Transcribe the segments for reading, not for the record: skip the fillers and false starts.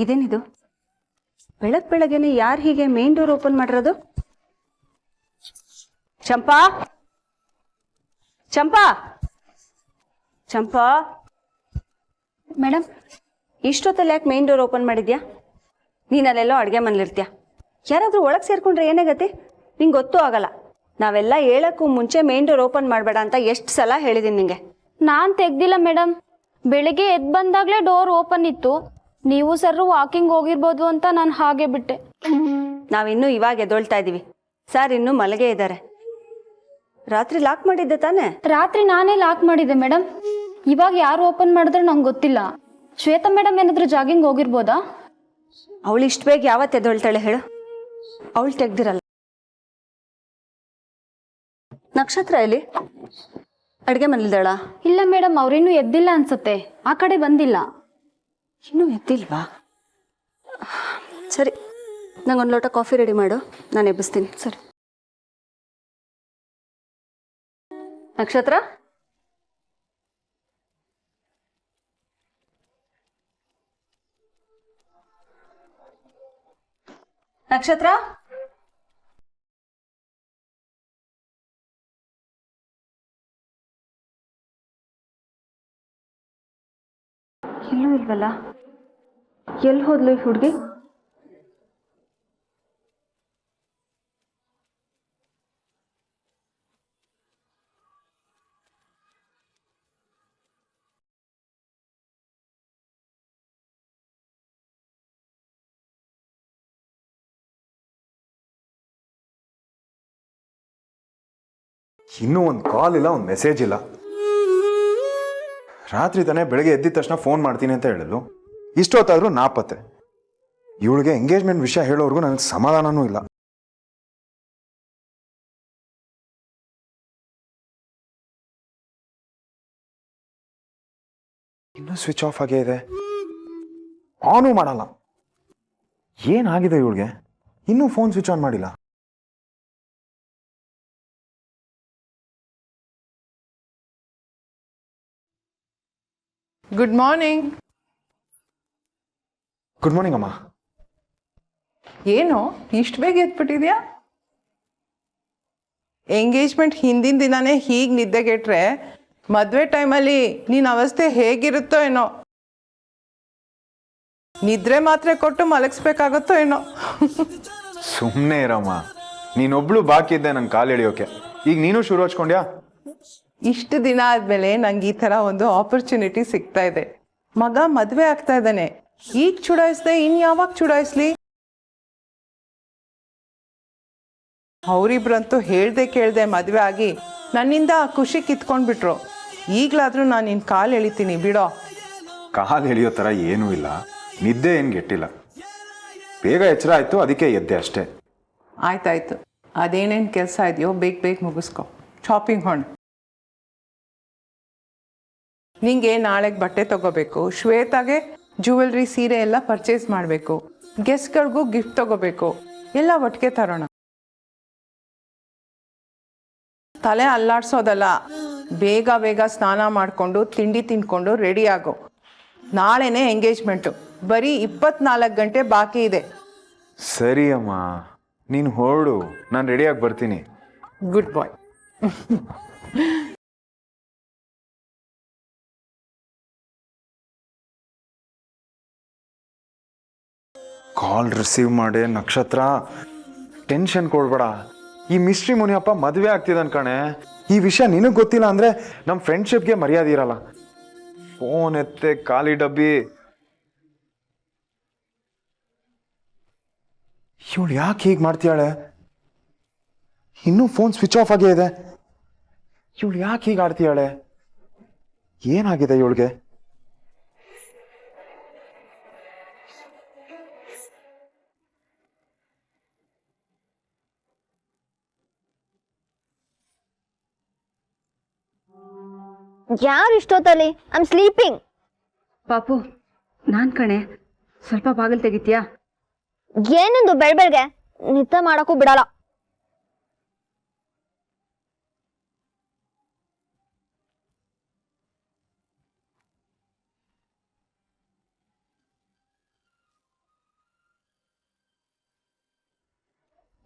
ಇದೇನಿದು? ಬೆಳಗ್ಗೆನೆ ಯಾರು ಹೀಗೆ ಮೇನ್ ಡೋರ್ ಓಪನ್ ಮಾಡಿರೋದು? ಚಂಪಾ, ಚಂಪಾ, ಚಂಪಾ ಮೇಡಮ್, ಇಷ್ಟೊತ್ತಲ್ಲಿ ಯಾಕೆ ಮೇನ್ ಡೋರ್ ಓಪನ್ ಮಾಡಿದ್ಯಾ? ನೀನಲ್ಲೆಲ್ಲೋ ಅಡುಗೆ ಮನೇಲಿರ್ತೀಯ. ಯಾರಾದರೂ ಒಳಗೆ ಸೇರ್ಕೊಂಡ್ರೆ ಏನಾಗತ್ತೆ? ನಿಂಗೆ ಗೊತ್ತೂ ಆಗಲ್ಲ. ನಾವೆಲ್ಲ ಹೇಳಕ್ಕೂ ಮುಂಚೆ ಮೇನ್ ಡೋರ್ ಓಪನ್ ಮಾಡಬೇಡ ಅಂತ ಎಷ್ಟು ಸಲ ಹೇಳಿದ್ದೀನಿ ನಿಂಗೆ. ನಾನು ತೆಗ್ದಿಲ್ಲ ಮೇಡಮ್. ಬೆಳಿಗ್ಗೆ ಎದ್ದು ಬಂದಾಗಲೇ ಡೋರ್ ಓಪನ್ ಇತ್ತು. ನೀವು ಸರ್ ವಾಕಿಂಗ್ ಹೋಗಿರ್ಬೋದು ಅಂತ ನಾನು ಹಾಗೆ ಬಿಟ್ಟೆ. ನಾವಿನ್ನೂ ಇವಾಗ ಎದ್ದೊಳ್ತಾ ಇದ್ದೀವಿ. ಸರ್ ಇನ್ನೂ ಮಲಗೇ ಇದ್ದಾರೆ. ರಾತ್ರಿ ಲಾಕ್ ಮಾಡಿದ್ದೆ ತಾನೇ? ರಾತ್ರಿ ನಾನೇ ಲಾಕ್ ಮಾಡಿದ್ದೆ ಮೇಡಮ್. ಇವಾಗ ಯಾರು ಓಪನ್ ಮಾಡಿದ್ರೆ ನಂಗೆ ಗೊತ್ತಿಲ್ಲ. ಶ್ವೇತಾ ಮೇಡಮ್ ಏನಾದರೂ ಜಾಗಿಂಗ್ ಹೋಗಿರ್ಬೋದಾ? ಅವಳು ಇಷ್ಟು ಬೇಗ ಯಾವತ್ತು ಎದ್ದೊಳ್ತಾಳೆ ಹೇಳು? ಅವಳು ತೆಗ್ದಿರಲ್ಲ. ನಕ್ಷತ್ರ ಎಲ್ಲಿ? ಅಡುಗೆ ಮನೇಲಿದ್ದಾಳ? ಇಲ್ಲ ಮೇಡಮ್, ಅವ್ರಿನ್ನೂ ಎದ್ದಿಲ್ಲ ಅನ್ಸುತ್ತೆ. ಆ ಕಡೆ ಬಂದಿಲ್ಲ. ಇನ್ನೂ ಎದ್ದಿಲ್ವಾ? ಸರಿ, ನಂಗೊಂದು ಲೋಟ ಕಾಫಿ ರೆಡಿ ಮಾಡು, ನಾನು ಎಬ್ಬಿಸ್ತೀನಿ. ಸರಿ. ನಕ್ಷತ್ರ, ನಕ್ಷತ್ರ, ಎಲ್ಲೂ ಇಲ್ವಲ್ಲ. ಎಲ್ಲಿ ಹೋದ್ಲು ಈ ಹುಡುಗಿ? ಇನ್ನೂ ಒಂದು ಕಾಲ್ ಇಲ್ಲ, ಒಂದು ಮೆಸೇಜ್ ಇಲ್ಲ. ರಾತ್ರಿ ತಾನೇ ಬೆಳಗ್ಗೆ ಎದ್ದಿದ ತಕ್ಷಣ ಫೋನ್ ಮಾಡ್ತೀನಿ ಅಂತ ಹೇಳಿದ್ಲು. ಇಷ್ಟೊತ್ತಾದರೂ ನಾಪತ್ತೆ. ಇವಳಿಗೆ ಎಂಗೇಜ್ಮೆಂಟ್ ವಿಷಯ ಹೇಳೋರ್ಗು ನನಗೆ ಸಮಾಧಾನನೂ ಇಲ್ಲ. ಇನ್ನೂ ಸ್ವಿಚ್ ಆಫ್ ಆಗೇ ಇದೆ, ಆನೂ ಮಾಡಲ್ಲ. ಏನಾಗಿದೆ ಇವಳಿಗೆ? ಇನ್ನೂ ಫೋನ್ ಸ್ವಿಚ್ ಆನ್ ಮಾಡಿಲ್ಲ. Good morning. ಗುಡ್ ಮಾರ್ನಿಂಗ್ ಅಮ್ಮ. ಏನು ಇಷ್ಟು ಬೇಗ ಎದ್ಬಿಟ್ಟಿದ್ಯಾ? ಎಂಗೇಜ್ಮೆಂಟ್ ಹಿಂದಿನ ದಿನನೇ ಹೀಗೆ ನಿದ್ದೆಗೆಟ್ರೆ ಮದುವೆ ಟೈಮಲ್ಲಿ ನಿನ್ನ ಅವಸ್ಥೆ ಹೇಗಿರುತ್ತೋ ಏನೋ. ನಿದ್ರೆ ಮಾತ್ರೆ ಕೊಟ್ಟು ಮಲಗಿಸ್ಬೇಕಾಗತ್ತೋ ಏನೋ. ಸುಮ್ಮನೆ ಇರಮ್ಮ, ನೀನೊಬ್ಳು ಬಾಕಿ ಇದ್ದೆ ನನ್ನ ಕಾಲು ಎಳಿಯೋಕೆ. ಈಗ ನೀನು ಶುರು ಹಚ್ಕೊಂಡ್ಯಾ? ಇಷ್ಟು ದಿನ ಆದಮೇಲೆ ನಂಗೆ ಈ ಥರ ಒಂದು ಆಪರ್ಚುನಿಟಿ ಸಿಗ್ತಾ ಇದೆ. ಮಗ ಮದುವೆ ಆಗ್ತಾ ಇದ್ದಾನೆ. ಈಗ ಚುಡಾಯಿಸ್ದೆ ಇನ್ನು ಯಾವಾಗ ಚುಡಾಯಿಸ್ಲಿ? ಅವರಿಬ್ರಂತೂ ಹೇಳ್ದೆ ಕೇಳ್ದೆ ಮದುವೆ ಆಗಿ ನನ್ನಿಂದ ಖುಷಿ ಕಿತ್ಕೊಂಡ್ಬಿಟ್ರು. ಈಗಲಾದರೂ ನಾನು ನಿನ್ನ ಕಾಲು ಎಳಿತೀನಿ ಬಿಡೋ. ಕಾಲು ಎಳಿಯೋ ಥರ ಏನೂ ಇಲ್ಲ. ನಿದ್ದೆ ಏನು ಗೆಟ್ಟಿಲ್ಲ. ಬೇಗ ಎಚ್ಚರ ಆಯಿತು, ಅದಕ್ಕೆ ಎದ್ದೆ ಅಷ್ಟೇ. ಆಯ್ತಾಯ್ತು, ಅದೇನೇನು ಕೆಲಸ ಇದೆಯೋ ಬೇಗ ಬೇಗ ಮುಗಿಸ್ಕೊ. ಶಾಪಿಂಗ್ ಹೊಂಡು. ನಿಂಗೆ ನಾಳೆಗೆ ಬಟ್ಟೆ ತಗೋಬೇಕು. ಶ್ವೇತಾಗೆ ಜ್ಯುವೆಲ್ರಿ ಸೀರೆ ಎಲ್ಲ ಪರ್ಚೇಸ್ ಮಾಡಬೇಕು. ಗೆಸ್ಟ್ಗಳಿಗೂ ಗಿಫ್ಟ್ ತಗೋಬೇಕು. ಎಲ್ಲ ಒಟ್ಟಿಗೆ ತರೋಣ. ತಲೆ ಅಲ್ಲಾಡ್ಸೋದಲ್ಲ. ಬೇಗ ಬೇಗ ಸ್ನಾನ ಮಾಡಿಕೊಂಡು ತಿಂಡಿ ತಿನ್ಕೊಂಡು ರೆಡಿ ಆಗೋ. ನಾಳೆನೇ ಎಂಗೇಜ್ಮೆಂಟು. ಬರೀ 24 ಗಂಟೆ ಬಾಕಿ ಇದೆ. ಸರಿ ಅಮ್ಮ, ನೀನು ಹೊರಡು, ನಾನು ರೆಡಿಯಾಗಿ ಬರ್ತೀನಿ. ಗುಡ್ ಬಾಯ್. ಕಾಲ್ ರಿಸೀವ್ ಮಾಡಿ. ನಕ್ಷತ್ರ, ಟೆನ್ಷನ್ ಕೊಡ್ಬೇಡ. ಈ ಮಿಸ್ಟ್ರಿ ಮುನಿಯಪ್ಪ ಮದುವೆ ಆಗ್ತಿದ್ದಾನೆ ಕಣೆ. ಈ ವಿಷಯ ನಿನಗೆ ಗೊತ್ತಿಲ್ಲ ಅಂದರೆ ನಮ್ಮ ಫ್ರೆಂಡ್ಶಿಪ್ಗೆ ಮರ್ಯಾದೆ ಇರಲ್ಲ. ಫೋನ್ ಎತ್ತೆ ಖಾಲಿ ಡಬ್ಬಿ. ಇವಳು ಯಾಕೆ ಹೀಗೆ ಮಾಡ್ತೀಯಾಳೆ? ಇನ್ನೂ ಫೋನ್ ಸ್ವಿಚ್ ಆಫ್ ಆಗೇ ಇದೆ. ಇವಳು ಯಾಕೆ ಹೀಗೆ ಆಡ್ತೀಯಾಳೆ? ಏನಾಗಿದೆ ಇವಳಿಗೆ? ಯಾರು ಇಷ್ಟೊತ್ತಲ್ಲಿ? I am sleeping. ಪಾಪು, ನಾನು ಕಣೆ. ಸ್ವಲ್ಪ ಬಾಗಿಲು ತೆಗಿತೀಯಾ? ಏನೊಂದು ಬೆಳಬೆಳಗ್ಗೆ ನಿದ್ದೆ ಮಾಡಕ್ಕೂ ಬಿಡಲ್ಲ.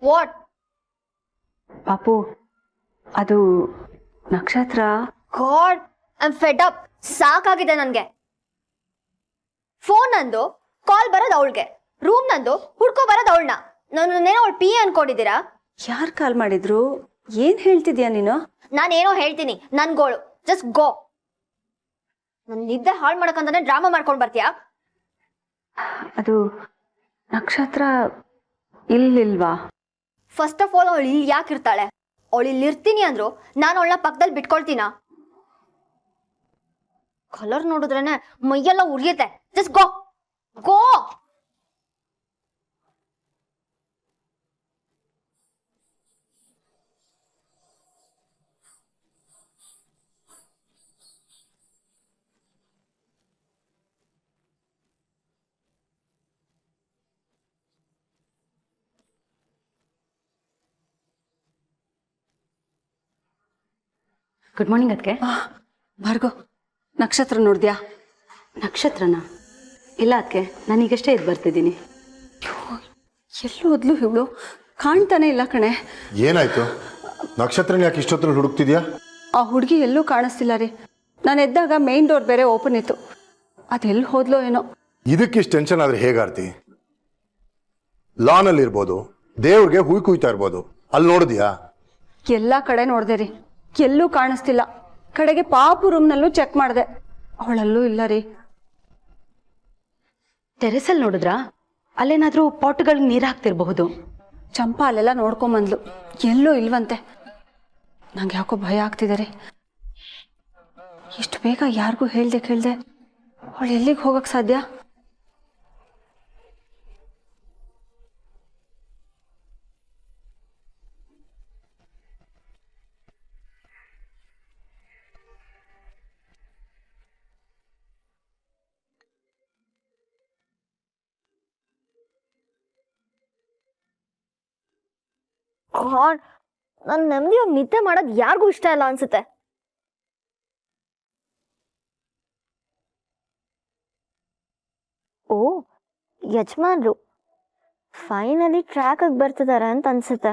ವಾಟ್? ಪಾಪು ಅದು ನಕ್ಷತ್ರ. God, I am Fed up. ಸಾಕಾಗಿದೆ ನನಗೆ. ಫೋನ್ ನಂದು, ಕಾಲ್ ಬರೋದು ಅವಳಿಗೆ. ರೂಮ್ ನಂದು, ಹುಡ್ಕೋ ಬರೋದು ಅವಳನ್ನ. ನಾನೇನೋ ಅವಳು ಪಿ ಅನ್ಕೊಂಡಿದ್ದೀರಾ? ಯಾರು ಕಾಲ್ ಮಾಡಿದ್ರು? ಏನು ಹೇಳ್ತಿದ್ಯಾ ನೀನು? ನಾನೇನೋ ಹೇಳ್ತೀನಿ, ನನ್ ಗೋಳು. Just go. ನನ್ ನಿದ್ದೆ ಹಾಳು ಮಾಡಕ್ಕಂತಾನೆ ಡ್ರಾಮಾ ಮಾಡ್ಕೊಂಡು ಬರ್ತೀಯಾ? ಅದು ನಕ್ಷತ್ರ ಇಲ್ಲಿಲ್ವಾ? ಫಸ್ಟ್ ಆಫ್ ಆಲ್ ಅವಳು ಇಲ್ಲಿ ಯಾಕೆ ಇರ್ತಾಳೆ? ಅವಳು ಇಲ್ಲಿ ಇರ್ತೀನಿ ಅಂದ್ರು ನಾನು ಅವಳನ್ನ ಪಕ್ಕದಲ್ಲಿ ಬಿಟ್ಕೊಳ್ತೀನ? ಕಲರ್ ನೋಡಿದ್ರೇನೆ ಮೈಯೆಲ್ಲ ಉರಿಯುತ್ತೆ. ಜಸ್ಟ್ ಗೋ ಗೋ. ಗುಡ್ ಮಾರ್ನಿಂಗ್ ಅದಕ್ಕೆ. ಭಾರ್ಗೋ, ನಕ್ಷತ್ರ ನೋಡಿದ್ಯಾ? ನಕ್ಷತ್ರನ? ಇಲ್ಲ ಅದಕ್ಕೆ, ನಾನೀಗಷ್ಟೇ ಇದು ಬರ್ತಿದ್ದೀನಿ. ಎಲ್ಲೂ ಓದ್ಲು ಇವಳು ಕಾಣ್ತಾನೆ ಇಲ್ಲ ಕಣೆ. ಏನಾಯ್ತು? ನಕ್ಷತ್ರನ ಯಾಕೆ ಇಷ್ಟೊತ್ತಲ್ಲಿ ಹುಡುಕ್ತಿದ್ಯಾ? ಆ ಹುಡುಗಿ ಎಲ್ಲೂ ಕಾಣಿಸ್ತಿಲ್ಲ ರೀ. ನಾನು ಎದ್ದಾಗ ಮೇನ್ ಡೋರ್ ಬೇರೆ ಓಪನ್ ಇತ್ತು. ಅದೆಲ್ಲಿ ಹೋದ್ಲೋ ಏನೋ. ಇದಕ್ಕಿಷ್ಟು ಟೆನ್ಷನ್ ಆದ್ರೆ ಹೇಗಾರ್ತಿ? ಲಾನಲ್ಲಿ ಇರ್ಬೋದು, ದೇವ್ರಿಗೆ ಹೂವು ಕುಯ್ತಾ ಇರ್ಬೋದು, ಅಲ್ಲಿ ನೋಡಿದ್ಯಾ? ಎಲ್ಲ ಕಡೆ ನೋಡಿದೆ ರೀ, ಎಲ್ಲೂ ಕಾಣಿಸ್ತಿಲ್ಲ. ಕಡೆಗೆ ಪಾಪು ರೂಮ್ನಲ್ಲೂ ಚೆಕ್ ಮಾಡಿದೆ, ಅವಳಲ್ಲೂ ಇಲ್ಲ ರೀ. ಟೆರೆಸಲ್ಲಿ ನೋಡಿದ್ರಾ? ಅಲ್ಲೇನಾದರೂ ಪಾಟ್ಗಳಿಗೆ ನೀರು ಹಾಕ್ತಿರ್ಬಹುದು. ಚಂಪಾ ಅಲ್ಲೆಲ್ಲ ನೋಡ್ಕೊಂಬಂದ್ಲು, ಎಲ್ಲೂ ಇಲ್ವಂತೆ. ನಂಗೆ ಯಾಕೋ ಭಯ ಆಗ್ತಿದೆ ರೀ. ಇಷ್ಟು ಬೇಗ ಯಾರಿಗೂ ಹೇಳ್ದೆ ಕೇಳ್ದೆ ಅವಳು ಎಲ್ಲಿಗೆ ಹೋಗಕ್ಕೆ ಸಾಧ್ಯ? ಗಾಡ್, ನಾನು ನೆಮ್ಮದಿಯಾಗಿ ನಿದ್ದೆ ಮಾಡೋದು ಯಾರಿಗೂ ಇಷ್ಟ ಇಲ್ಲ ಅನ್ಸುತ್ತೆ. ಓ, ಯಜಮಾನ್ರು ಫೈನಲಿ ಟ್ರ್ಯಾಕಿಗೆ ಬರ್ತಿದ್ದಾರೆ ಅಂತ ಅನ್ಸುತ್ತೆ.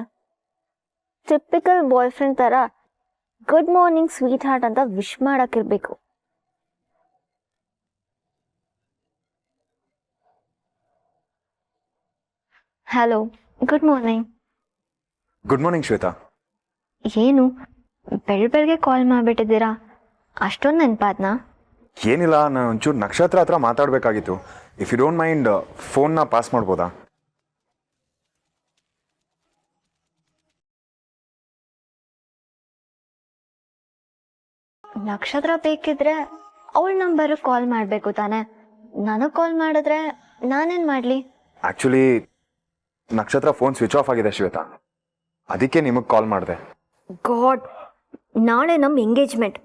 ಟಿಪಿಕಲ್ ಬಾಯ್ ಫ್ರೆಂಡ್ ಥರ ಗುಡ್ ಮಾರ್ನಿಂಗ್ ಸ್ವೀಟ್ ಹಾರ್ಟ್ ಅಂತ ವಿಶ್ ಮಾಡಕ್ಕಿರ್ಬೇಕು. Hello, good morning. Good morning Shweta. ಏನು ಬೆಳಗ್ಗೆ ಕಾಲ್ ಮಾಡಿಬಿಟ್ಟಿದ್ದೀರಾ? ಅಷ್ಟೊಂದು ನೆನಪಾದ್ನಾ? ಏನಿಲ್ಲ, ನಾನು ಒಂಚೂರು ನಕ್ಷತ್ರ ಹತ್ರ ಮಾತಾಡಬೇಕಾಗಿತ್ತು. ಇಫ್ ಯು ಡೋಂಟ್ ಮೈಂಡ್ ಫೋನ್ನ ಪಾಸ್ ಮಾಡ್ಬೋದಾ? ನಕ್ಷತ್ರ ಬೇಕಿದ್ರೆ ಅವಳ ನಂಬರ್ ಕಾಲ್ ಮಾಡಬೇಕು ತಾನೆ. ನನಗೆ ಕಾಲ್ ಮಾಡಿದ್ರೆ ನಾನೇನು ಮಾಡಲಿ? ಆ್ಯಕ್ಚುಲಿ ನಕ್ಷತ್ರ ಫೋನ್ ಸ್ವಿಚ್ ಆಫ್ ಆಗಿದೆ ಶ್ವೇತಾ, ಅದಕ್ಕೆ ನಿಮಗೆ ಕಾಲ್ ಮಾಡಿದೆ. ಗಾಡ್, ನಾಳೆ ನಮ್ಮ ಎಂಗೇಜ್ಮೆಂಟ್.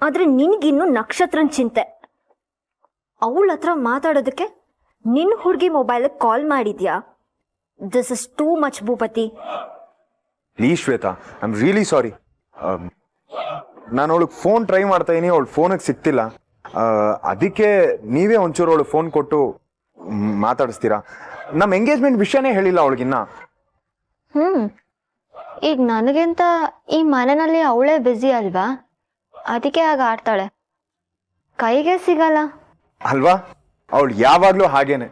ಆದರೆ ನಿನಗಿನ್ನೂ ನಕ್ಷತ್ರನ ಚಿಂತೆ. ಅವಳ ಹತ್ರ ಮಾತಾಡೋದಕ್ಕೆ ನಿನ್ನ ಹುಡುಗಿ ಮೊಬೈಲಿಗೆ ಕಾಲ್ ಮಾಡಿದ್ಯಾ? This is too much Bhupathi. Please Shweta, I am really sorry. ನಾನು ಅವಳಿಗೆ ಫೋನ್ ಟ್ರೈ ಮಾಡ್ತಾ ಇದೀನಿ, ಅವಳು ಫೋನಿಗೆ ಸಿಗ್ತಿಲ್ಲ. ಅದಕ್ಕೆ ನೀವೇ ಒಂಚೂರು ಅವಳು ಫೋನ್ ಕೊಟ್ಟು ಮಾತಾಡಿಸ್ತೀರಾ? ನಮ್ಮ ಎಂಗೇಜ್ಮೆಂಟ್ ವಿಷಯನೇ ಹೇಳಿಲ್ಲ ಅವಳಿಗಿನ್ನ. ಈಗ ನನಗಿಂತ ಈ ಮನೆಯಲ್ಲಿ ಅವಳೇ ಬ್ಯುಸಿ ಅಲ್ವಾ, ಅದಕ್ಕೆ ಆಗ ಆಡ್ತಾಳೆ. ಕೈಗೆ ಸಿಗಲ್ಲ ಅಲ್ವಾ? ಅವಳು ಯಾವಾಗ್ಲೂ ಹಾಗೇನೆ,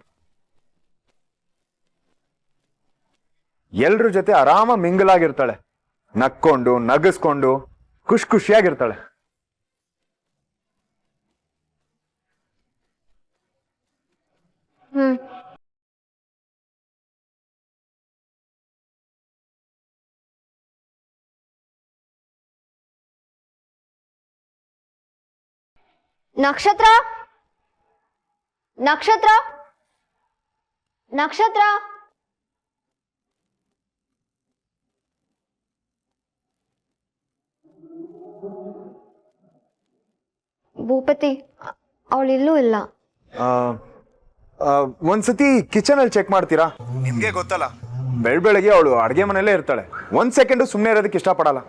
ಎಲ್ರ ಜೊತೆ ಆರಾಮ ಮಿಂಗಲ್ ಆಗಿರ್ತಾಳೆ, ನಕ್ಕೊಂಡು ನಗಿಸ್ಕೊಂಡು ಖುಷಿಯಾಗಿರ್ತಾಳೆ. ನಕ್ಷತ್ರ, ನಕ್ಷತ್ರ, ನಕ್ಷತ್ರ. ಭೂಪತಿ, ಅವಳಿಲ್ಲೂ ಇಲ್ಲ. ಒಂದ್ಸತಿ ಕಿಚನ್ ಅಲ್ಲಿ ಚೆಕ್ ಮಾಡ್ತೀರಾ? ನಿಮ್ಗೆ ಗೊತ್ತಲ್ಲ, ಬೆಳಗ್ಗೆ ಅವಳು ಅಡ್ಗೆ ಮನೆಯಲ್ಲೇ ಇರ್ತಾಳೆ. 1 ಸೆಕೆಂಡು ಸುಮ್ಮನೆ ಇರೋದಕ್ಕೆ ಇಷ್ಟಪಡಲ್ಲ.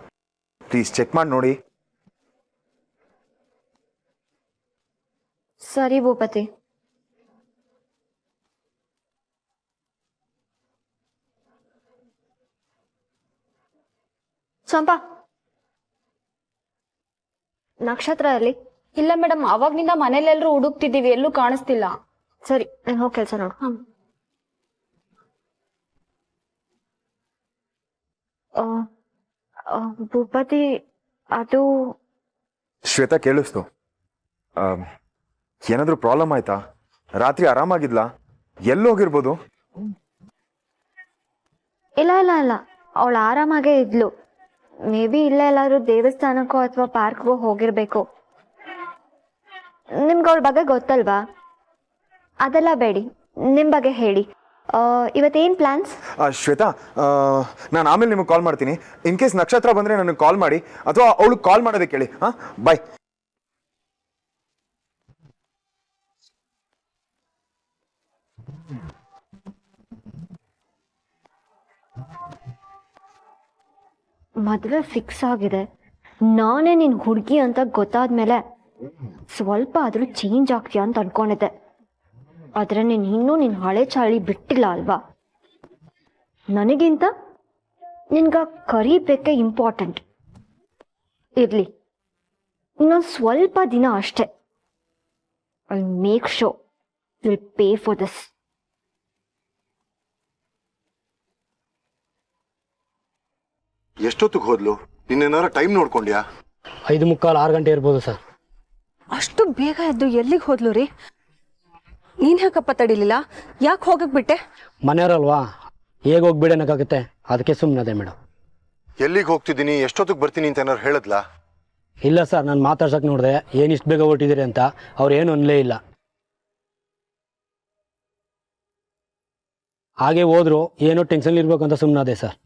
ಪ್ಲೀಸ್ ಚೆಕ್ ಮಾಡಿ ನೋಡಿ. ಸರಿ ಭೂಪತಿ. ಚಂಪಾ, ನಕ್ಷತ್ರ ಅಲ್ಲಿ. ಇಲ್ಲ ಮೇಡಮ್, ಅವಾಗ್ನಿಂದ ಮನೇಲೆಲ್ಲರೂ ಹುಡುಕ್ತಿದ್ದೀವಿ, ಎಲ್ಲೂ ಕಾಣಿಸ್ತಿಲ್ಲ. ಸರಿ, ನಾನು ಹೋಗಿ ಕೆಲಸ ನೋಡು. ಭೂಪತಿ, ಅದು ಶ್ವೇತಾ ಕೇಳಿಸ್ತು. ಏನಾದರೂ ಪ್ರಾಬ್ಲಮ್ ಆಯ್ತಾ? ರಾತ್ರಿ ಆರಾಮಾಗಿದ್ಲಾ? ಎಲ್ಲೋಗಿರ್ಬೋದು? ಇಲ್ಲ ಇಲ್ಲ ಇಲ್ಲ, ಅವಳು ಆರಾಮಾಗೇ ಇದ್ಲು. ಮೇ ಬಿ ಇಲ್ಲೇ ಎಲ್ಲಾದ್ರೂ ದೇವಸ್ಥಾನಕ್ಕೋ ಅಥವಾ ಪಾರ್ಕ್ಗೋ ಹೋಗಿರ್ಬೇಕು. ನಿಮ್ಗೆ ಅವಳ ಬಗ್ಗೆ ಗೊತ್ತಲ್ವಾ? ಅದೆಲ್ಲ ಬೇಡಿ, ನಿಮ್ಮ ಬಗ್ಗೆ ಹೇಳಿ. ಇವತ್ತೇನು ಪ್ಲಾನ್ಸ್? ಶ್ವೇತಾ, ನಾನು ಆಮೇಲೆ ನಿಮಗೆ ಕಾಲ್ ಮಾಡ್ತೀನಿ. ಇನ್ ಕೇಸ್ ನಕ್ಷತ್ರ ಬಂದರೆ ನನಗೆ ಕಾಲ್ ಮಾಡಿ, ಅಥವಾ ಅವಳಿಗೆ ಕಾಲ್ ಮಾಡೋದಕ್ಕೆ ಹೇಳಿ. ಹಾಂ, ಬಾಯ್. ಮದುವೆ ಫಿಕ್ಸ್ ಆಗಿದೆ. ನಾನೇ ನಿನ್ನ ಹುಡುಗಿ ಅಂತ ಗೊತ್ತಾದ್ಮೇಲೆ ಸ್ವಲ್ಪ ಆದರೂ ಚೇಂಜ್ ಆಗ್ತೀಯ ಅಂತ ಅನ್ಕೊಂಡಿದ್ದೆ. ಆದರೆ ನೀನು ಇನ್ನೂ ನಿನ್ನ ಹಳೆ ಚಾಳಿ ಬಿಟ್ಟಿಲ್ಲ ಅಲ್ವಾ? ನನಗಿಂತ ನಿನ್ಗ ಕರಿಬೇಕೆ ಇಂಪಾರ್ಟೆಂಟ್. ಇರಲಿ, ಇನ್ನೊಂದು ಸ್ವಲ್ಪ ದಿನ ಅಷ್ಟೆ. I make show will pay for this. ಎಷ್ಟೊತ್ತಿಗೆ ಹೋದ್ಲು? ನಿನ್ನೇನಾರ ಟೈಮ್ ನೋಡ್ಕೊಂಡ್ಯಾ? 5:45, 6 ಗಂಟೆ ಇರ್ಬೋದು ಸರ್. ಅಷ್ಟು ಬೇಗ ಎದ್ದು ಎಲ್ಲಿಗೆ ಹೋದ್ಲು ರೀ? ನೀನು ಯಾಕಪ್ಪ ತಡಿಲಿಲ್ಲ? ಯಾಕೆ ಹೋಗಕ್ಕೆ ಬಿಟ್ಟೆ? ಮನೆಯವರಲ್ವಾ, ಹೇಗೆ ಹೋಗ್ಬಿಡೋಣಕ್ಕಾಗುತ್ತೆ, ಅದಕ್ಕೆ ಸುಮ್ಮನೆ ಮೇಡಮ್. ಎಲ್ಲಿಗೆ ಹೋಗ್ತಿದ್ದೀನಿ, ಎಷ್ಟೊತ್ತಿಗೆ ಬರ್ತೀನಿ ಅಂತ ಏನಾರು ಹೇಳಿದ್ಲಾ? ಇಲ್ಲ ಸರ್, ನಾನು ಮಾತಾಡ್ಸಕ್ಕೆ ನೋಡಿದೆ, ಏನು ಇಷ್ಟು ಬೇಗ ಹೊರಟಿದ್ದೀರಿ ಅಂತ. ಅವ್ರು ಏನು ಅನ್ಲೇ ಇಲ್ಲ. ಹಾಗೆ ಹೋದ್ರು ಏನೋ ಟೆನ್ಷನ್ ಇರ್ಬೇಕು ಅಂತ ಸುಮ್ಮನೆ ಅದೇ ಸರ್.